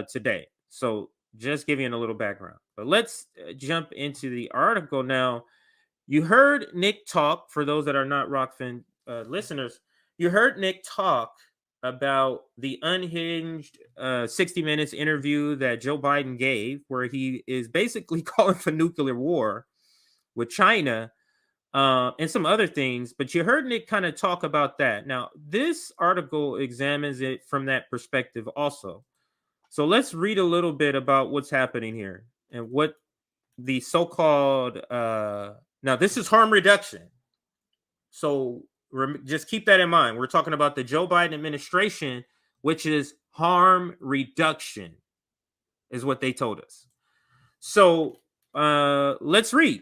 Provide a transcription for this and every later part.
today. So just giving a little background. But let's jump into the article now. You heard Nick talk, for those that are not Rockfin listeners, you heard Nick talk about the unhinged 60 Minutes interview that Joe Biden gave, where he is basically calling for nuclear war with China and some other things. But you heard Nick kind of talk about that. Now, this article examines it from that perspective also. So let's read a little bit about what's happening here and what the so-called now this is harm reduction. So just keep that in mind. We're talking about the Joe Biden administration, which is harm reduction, is what they told us. So let's read.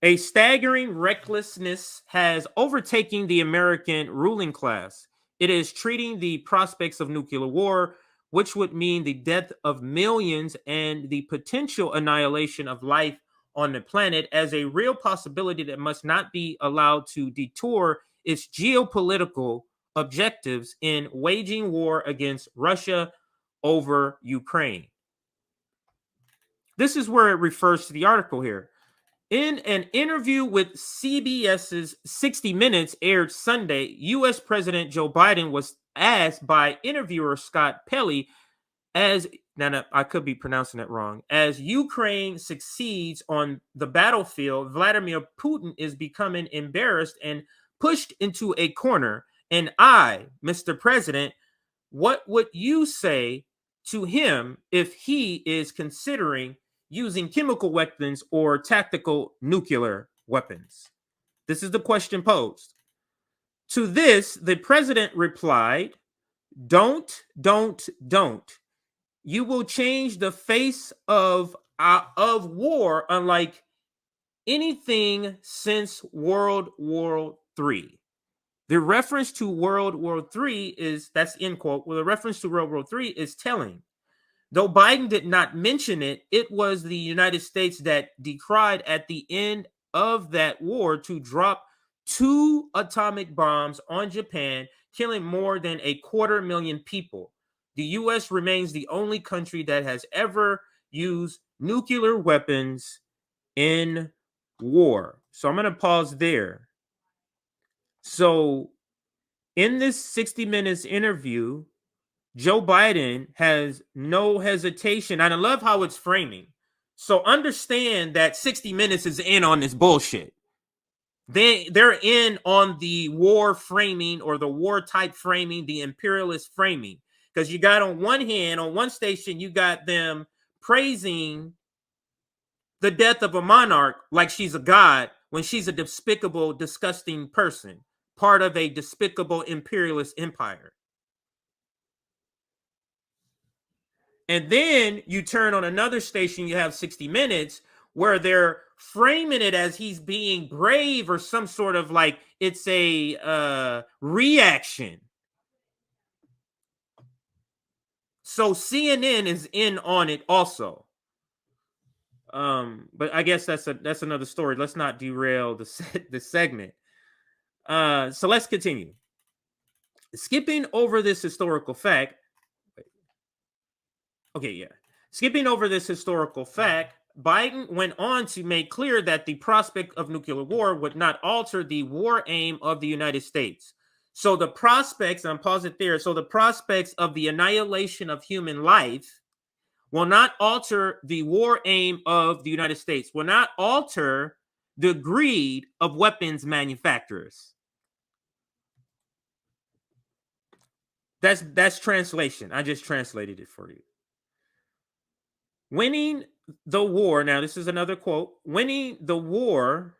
A staggering recklessness has overtaken the American ruling class. It is treating the prospects of nuclear war, which would mean the death of millions and the potential annihilation of life on the planet, as a real possibility that must not be allowed to detour its geopolitical objectives in waging war against Russia over Ukraine. This is where it refers to the article here. In an interview with CBS's 60 Minutes aired Sunday, U.S. President Joe Biden was asked by interviewer Scott Pelley, as now I could be pronouncing it wrong, as Ukraine succeeds on the battlefield, Vladimir Putin is becoming embarrassed and pushed into a corner. And I, Mr. President, what would you say to him if he is considering using chemical weapons or tactical nuclear weapons? This is the question posed. To this, the president replied, don't. You will change the face of war unlike anything since World War III. The reference to World War III is, that's end quote, well, the reference to World War III is telling. Though Biden did not mention it, it was the United States that decried at the end of that war to drop 2 atomic bombs on Japan, killing more than 250,000 people. The U.S. remains the only country that has ever used nuclear weapons in war. So I'm going to pause there. So in this 60 Minutes interview, Joe Biden has no hesitation. And I love how it's framing. So understand that 60 Minutes is in on this bullshit. They're in on the war framing, or the war type framing, the imperialist framing. Because you got on one hand, on one station, you got them praising the death of a monarch like she's a god, when she's a despicable, disgusting person, part of a despicable imperialist empire. And then you turn on another station, you have 60 Minutes, where they're framing it as he's being brave or some sort of like it's a reaction. So CNN is in on it also. But I guess that's another story. Let's not derail the segment. So let's continue. Skipping over this historical fact. Skipping over this historical fact, Biden went on to make clear that the prospect of nuclear war would not alter the war aim of the United States. So the prospects, and I'm pausing there. So the prospects of the annihilation of human life will not alter the war aim of the United States, will not alter the greed of weapons manufacturers. That's translation. I just translated it for you. Winning the war, now this is another quote, winning the war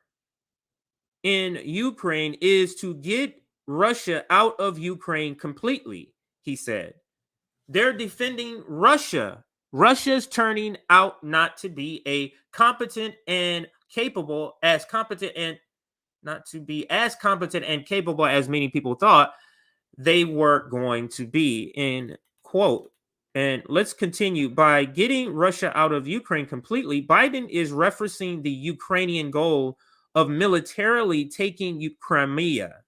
in Ukraine is to get Russia out of Ukraine completely, he said. They're defending Russia. Russia's turning out not to be a competent and capable, as competent and not to be as competent and capable as many people thought they were going to be, end quote. And let's continue. By getting Russia out of Ukraine completely, Biden is referencing the Ukrainian goal of militarily taking Crimea,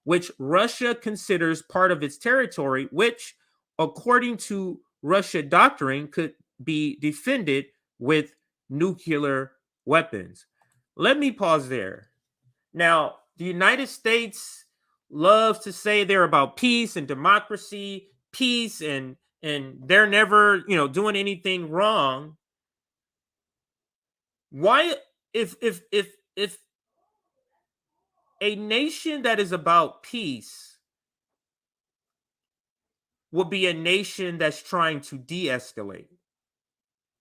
which Russia considers part of its territory, which, according to Russia doctrine could be defended with nuclear weapons. Let me pause there. Now, the United States loves to say they're about peace and democracy, peace and they're never, doing anything wrong. Why if a nation that is about peace would be a nation that's trying to de-escalate,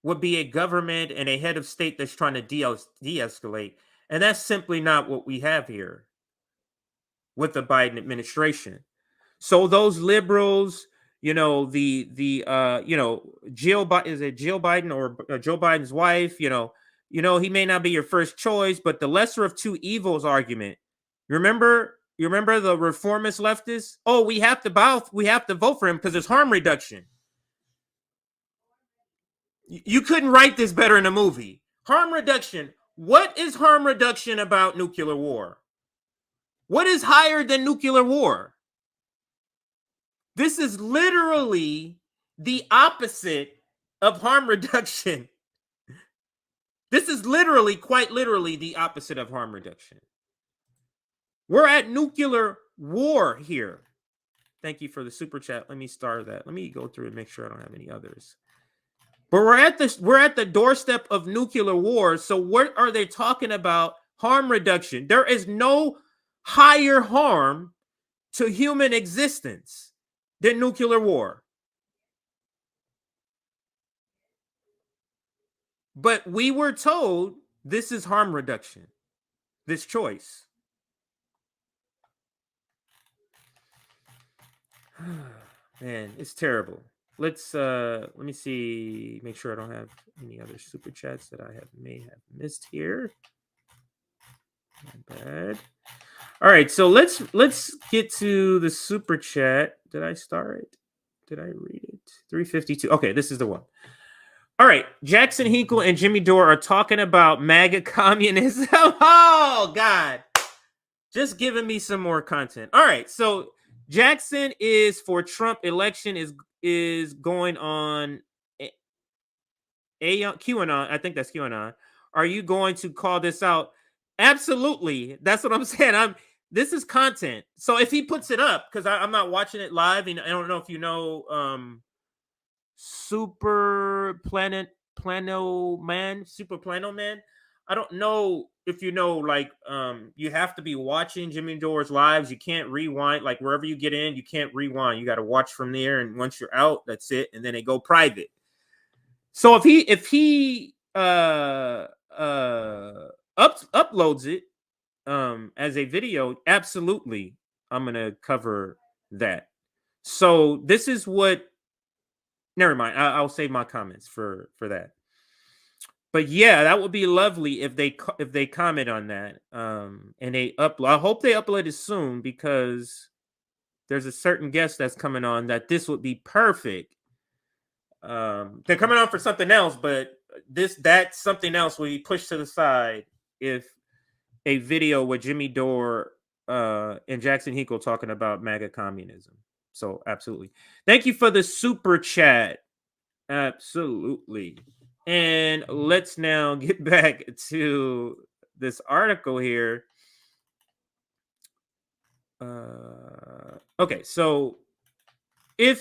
would be a government and a head of state that's trying to de-escalate, and that's simply not what we have here with the Biden administration. So those liberals, Jill is it Jill Biden or Joe Biden's wife, he may not be your first choice, but the lesser of two evils argument. You remember the reformist leftists? Oh, we have to vote for him because it's harm reduction. You couldn't write this better in a movie. Harm reduction. What is harm reduction about nuclear war? What is higher than nuclear war? This is literally the opposite of harm reduction. This is literally, quite literally, the opposite of harm reduction. We're at nuclear war here. Thank you for the super chat. Let me start that. Let me go through and make sure I don't have any others. But we're at the doorstep of nuclear war. So what are they talking about? Harm reduction. There is no higher harm to human existence than nuclear war. But we were told this is harm reduction, this choice. Man, it's terrible. Let me see, make sure I don't have any other super chats that I may have missed here. My bad. All right, so let's get to the super chat. Did I start? Did I read it? 352. Okay, this is the one. All right, Jackson Hinkle and Jimmy Dore are talking about MAGA communism. Oh, God. Just giving me some more content. All right, so Jackson is for Trump election is going on QAnon. I think that's QAnon. Are you going to call this out? Absolutely. That's what I'm saying. This is content. So if he puts it up, because I'm not watching it live, and I don't know if you know Super Plano Man. I don't know if you know, like, you have to be watching Jimmy Dore's lives. You can't rewind. Like, wherever you get in, you can't rewind. You got to watch from there, and once you're out, that's it. And then they go private. So if he uploads it as a video, absolutely, I'm gonna cover that. So this is what. Never mind. I'll save my comments for that. But yeah, that would be lovely if they comment on that. And they upload. I hope they upload it soon because there's a certain guest that's coming on that this would be perfect. They're coming on for something else, but that's something else will be pushed to the side if a video with Jimmy Dore and Jackson Hinkle talking about MAGA communism. So absolutely. Thank you for the super chat. Absolutely. And let's now get back to this article here. Okay, so here,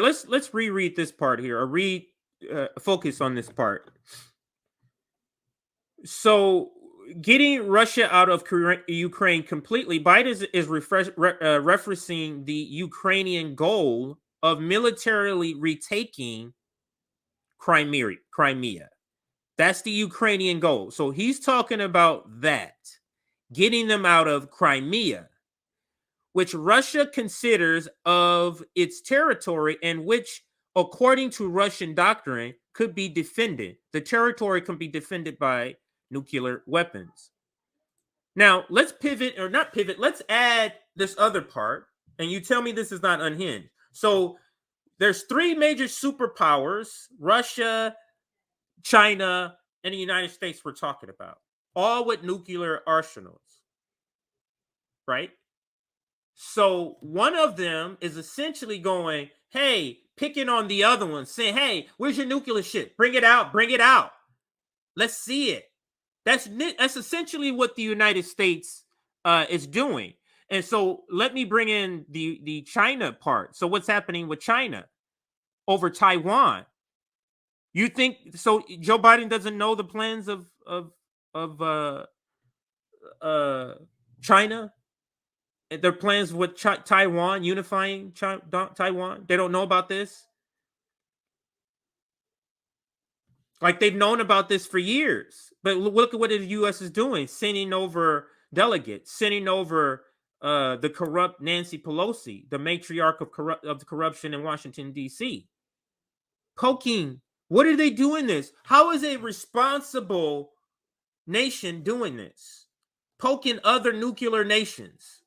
let's reread this part here, or focus on this part. So getting Russia out of Ukraine completely, Biden is referencing the Ukrainian goal of militarily retaking Crimea. That's the Ukrainian goal. So he's talking about that, getting them out of Crimea, which Russia considers of its territory and which, according to Russian doctrine, could be defended. The territory can be defended by nuclear weapons. Now, let's let's add this other part, and you tell me this is not unhinged. So there's three major superpowers, Russia, China, and the United States we're talking about, all with nuclear arsenals, right? So one of them is essentially going, hey, picking on the other one, saying, "Hey, where's your nuclear shit? Bring it out, bring it out. Let's see it." That's essentially what the United States is doing. And so let me bring in the China part. So what's happening with China over Taiwan? You think so? Joe Biden doesn't know the plans of uh, China, their plans with Taiwan, unifying Taiwan. They don't know about this. Like they've known about this for years. But look at what the U.S. is doing: sending over delegates, sending over the corrupt Nancy Pelosi, the matriarch of the corruption in Washington D.C. Poking. What are they doing this? How is a responsible nation doing this? Poking other nuclear nations.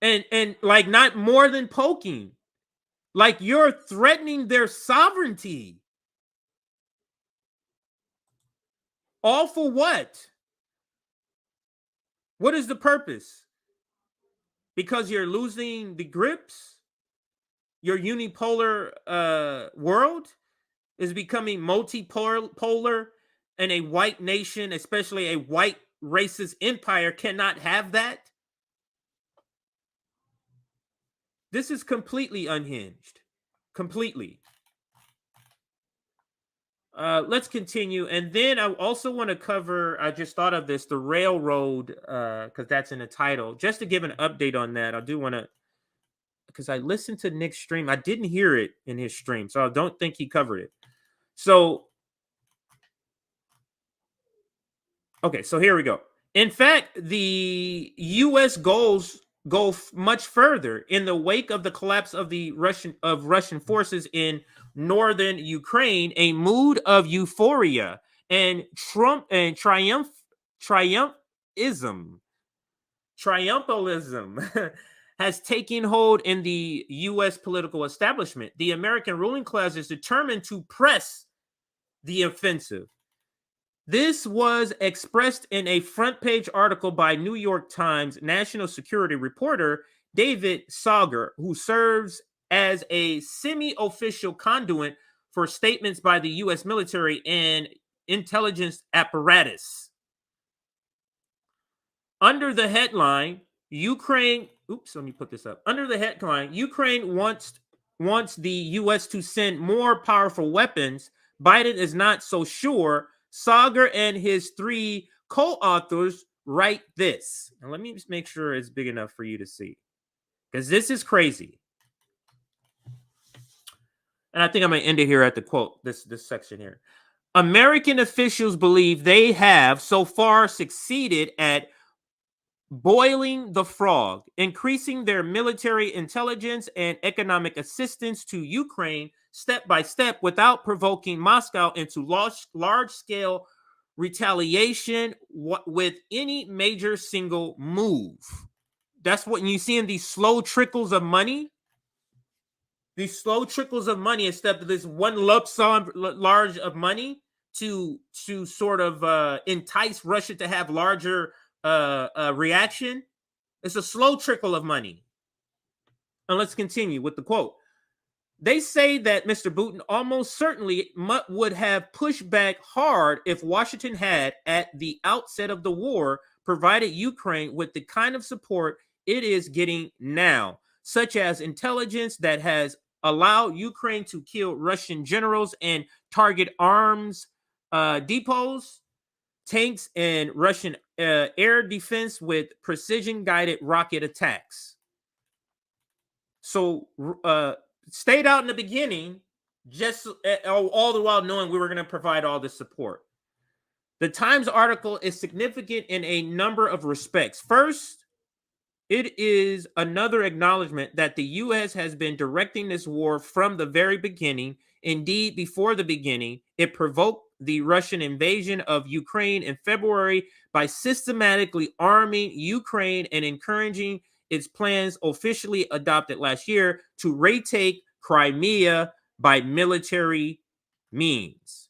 And like not more than poking. Like you're threatening their sovereignty. All for what? What is the purpose? Because you're losing the grips? Your unipolar world is becoming multipolar, and a white nation, especially a white racist empire, cannot have that? This is completely unhinged. Completely. Let's continue. And then I also want to cover, I just thought of this, the railroad, because that's in the title. Just to give an update on that, I do want to, because I listened to Nick's stream. I didn't hear it in his stream, so I don't think he covered it. So, okay, so here we go. In fact, the U.S. goals go much further. In the wake of the collapse of the Russian forces in northern Ukraine, a mood of euphoria and triumphalism has taken hold in the U.S. political establishment. The American ruling class is determined to press the offensive. This was expressed in a front page article by New York Times national security reporter David Sauger, who serves as a semi-official conduit for statements by the U.S. military and intelligence apparatus. Under the headline, Ukraine, let me put this up. Under the headline, Ukraine wants the U.S. to send more powerful weapons. Biden is not so sure. Sauger and his three co-authors write this. And let me just make sure it's big enough for you to see, because this is crazy. And I think I'm going to end it here at the quote, this section here. American officials believe they have so far succeeded at boiling the frog, increasing their military intelligence and economic assistance to Ukraine step by step without provoking Moscow into large-scale retaliation with any major single move. That's what you see in these slow trickles of money. These slow trickles of money instead of this one lump sum large of money to sort of entice Russia to have larger reaction. It's a slow trickle of money. And let's continue with the quote. They say that Mr. Putin almost certainly would have pushed back hard if Washington had, at the outset of the war, provided Ukraine with the kind of support it is getting now, such as intelligence that has allowed Ukraine to kill Russian generals and target arms depots, tanks, and Russian air defense with precision-guided rocket attacks. So, stayed out in the beginning, just all the while knowing we were going to provide all this support. The Times article is significant in a number of respects. First, it is another acknowledgement that the U.S. has been directing this war from the very beginning. Indeed, before the beginning, it provoked the Russian invasion of Ukraine in February by systematically arming Ukraine and encouraging its plans officially adopted last year to retake Crimea by military means.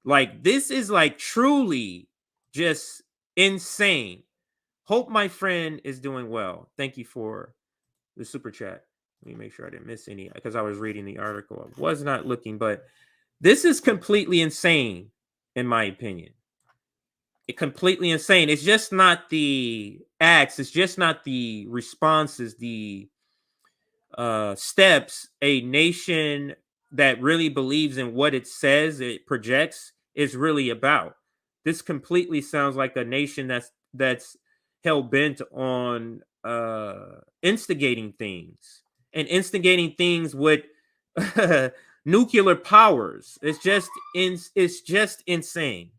Like, this is like truly just insane. Hope my friend is doing well. Thank you for the super chat. Let me make sure I didn't miss any because I was reading the article. I was not looking, but this is completely insane, in my opinion. It completely insane. It's just not the acts. It's just not the responses, the steps a nation that really believes in what it says it projects is really about. This completely sounds like a nation that's hell bent on instigating things and instigating things with nuclear powers. It's just insane.